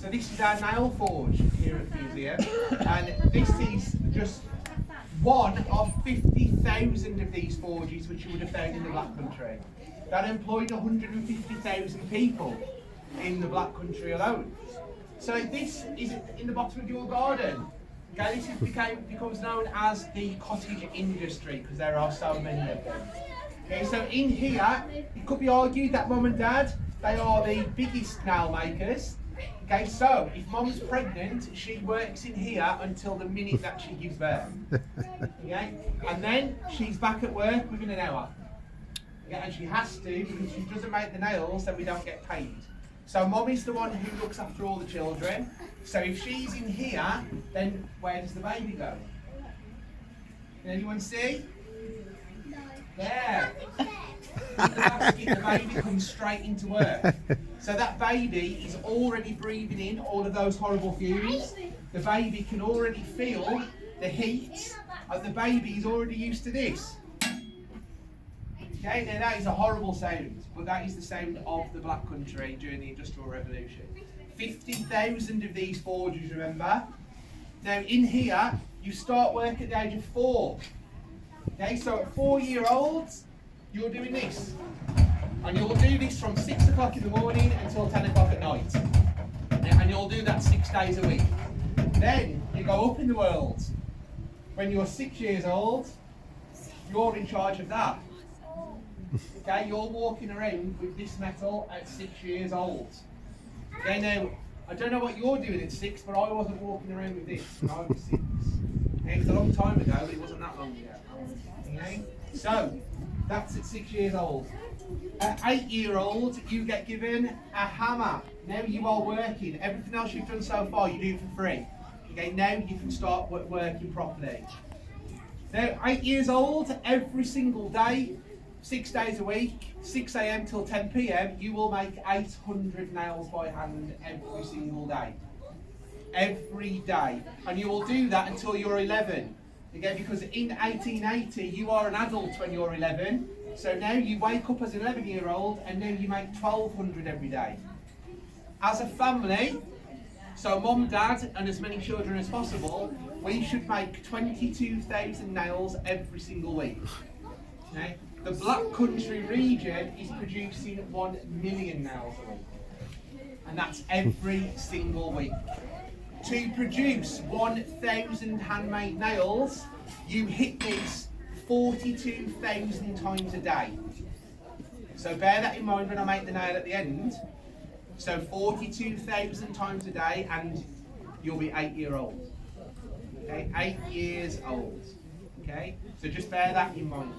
So this is our nail forge here at the museum, and this is just one of 50,000 of these forges which you would have found in the Black Country. That employed 150,000 people in the Black Country alone. So this is in the bottom of your garden. Okay, this becomes known as the cottage industry because there are so many of them. Okay, so in here, it could be argued that mum and dad, they are the biggest nail makers. Okay, so if mum's pregnant, she works in here until the minute that she gives birth. Okay, and then she's back at work within an hour. Okay, and she has to because she doesn't make the nails, then we don't get paid. So mum is the one who looks after all the children. So if she's in here, then where does the baby go? Can anyone see? No. There. The baby comes straight into work. So that baby is already breathing in all of those horrible fumes. The baby can already feel the heat, and the baby is already used to this. Okay, now that is a horrible sound, but that is the sound of the Black Country during the Industrial Revolution. 50,000 of these forges, remember? Now in here, you start work at the age of 4. Okay, so at 4-year-olds, you're doing this. And you'll do this from 6 o'clock in the morning until 10 o'clock at night. And you'll do that 6 days a week. Then you go up in the world. When you're 6 years old, you're in charge of that. Okay, you're walking around with this metal at 6 years old. Okay, now, I don't know what you're doing at 6, but I wasn't walking around with this when I was 6. Okay, it's a long time ago, but it wasn't that long ago. Okay, so that's at 6 years old. At 8-year-old, you get given a hammer. Now you are working. Everything else you've done so far, you do for free. Okay, now you can start working properly. Now, 8 years old, every single day, 6 days a week, 6 a.m. till 10 p.m, you will make 800 nails by hand every single day. Every day. And you will do that until you're 11. Okay, because in 1880, you are an adult when you're 11. So now you wake up as an 11-year-old and now you make 1,200 every day. As a family, so mum, dad, and as many children as possible, we should make 22,000 nails every single week. Okay? The Black Country region is producing 1 million nails a week. And that's every single week. To produce 1,000 handmade nails, you hit this 42,000 times a day. So bear that in mind when I make the nail at the end. So 42,000 times a day and you'll be 8-year-old. Okay, 8 years old. Okay, so just bear that in mind.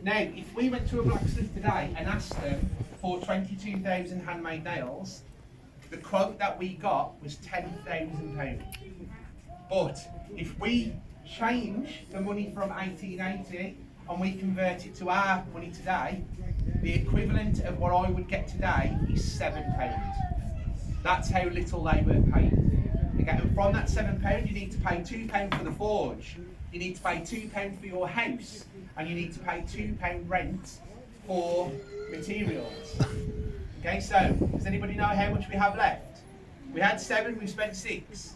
Now, if we went to a blacksmith today and asked them for 22,000 handmade nails, the quote that we got was £10,000. But if we change the money from 1880 and we convert it to our money today, the equivalent of what I would get today is £7. That's how little they were paid. Okay, and from that £7, you need to pay £2 for the forge, you need to pay £2 for your house, and you need to pay £2 rent for materials. Okay, so does anybody know how much we have left? We had 7, we spent 6.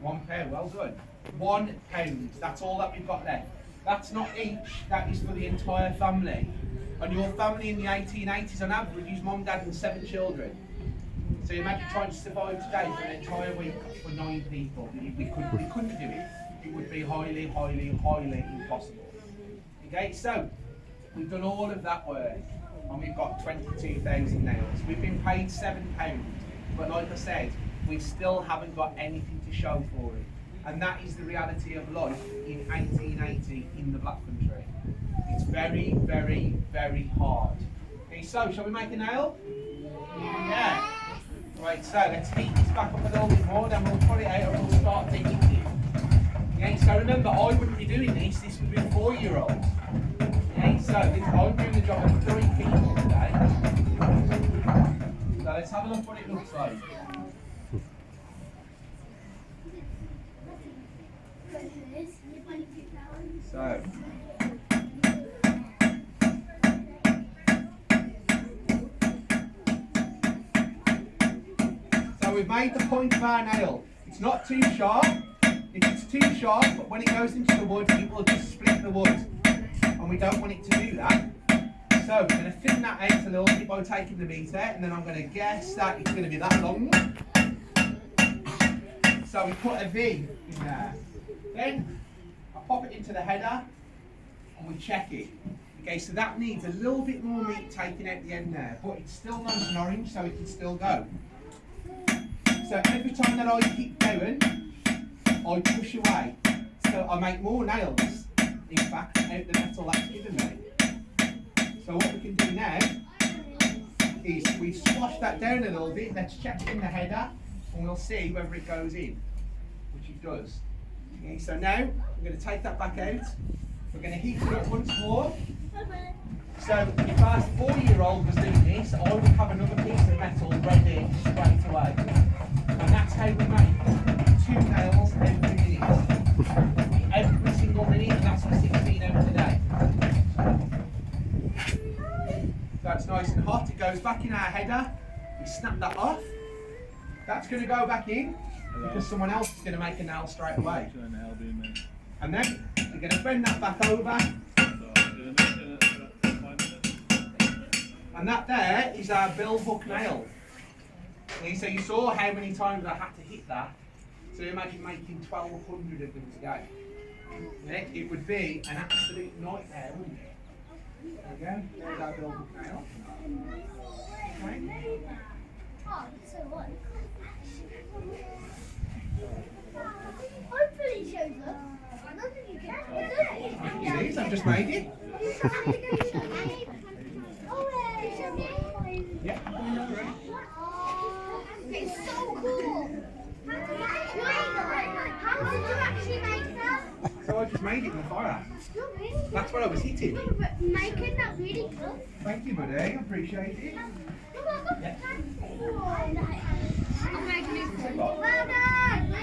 £1, well done. £1, that's all that we've got left. That's not each, that is for the entire family. And your family in the 1880s on average is mum, dad and 7 children. So imagine trying to survive today for an entire week for 9 people. We couldn't do it. It would be highly, highly, highly impossible. Okay, so we've done all of that work and we've got 22,000 nails. We've been paid £7, but like I said, we still haven't got anything to show for it. And that is the reality of life in 1880 in the Black Country. It's very, very, very hard. Okay, so shall we make a nail? Yeah. Right, so let's heat this back up a little bit more, then we'll pull it out and we'll start digging it. Okay, so remember, I wouldn't be doing this would be a 4-year-old. Okay, so I'm doing the job of 3 people today. So let's have a look what it looks like. So, we've made the point of our nail. It's not too sharp. If it's too sharp, but when it goes into the wood, it will just split the wood. And we don't want it to do that. So we're going to thin that out a little bit by taking the meat out, and then I'm going to guess that it's going to be that long. So we put a V in there. Then I pop it into the header and we check it. Okay, so that needs a little bit more meat taken out the end there, but it's still nice and orange, so it can still go. So every time that I keep going, I push away. So I make more nails, in fact, out the metal that's given me. So what we can do now is we squash that down a little bit. Let's check in the header and we'll see whether it goes in, which it does. Okay, so now I'm going to take that back out. We're going to heat it up once more. So if our 4-year-old was doing this, I would have another piece of metal ready straight away. And that's how we make 2 nails every minute. Every single minute, and that's for 16 hours a day. So it's nice and hot. It goes back in our header. We snap that off. That's going to go back in because someone else is going to make a nail straight away. And then we're going to bend that back over. And that there is our bill hook nail. Okay, so you saw how many times I had to hit that. So imagine making 1,200 of them to go. Yeah, it would be an absolute nightmare, wouldn't it? There we go, there's our bill hook nail. Okay. Hopefully it shows up. I don't think you can. It is, I've just made it. Yeah. It's so cool. How did you actually make that? So I just made it in the fire. That's what I was hitting. Making that really cool. Thank you, buddy. I appreciate it.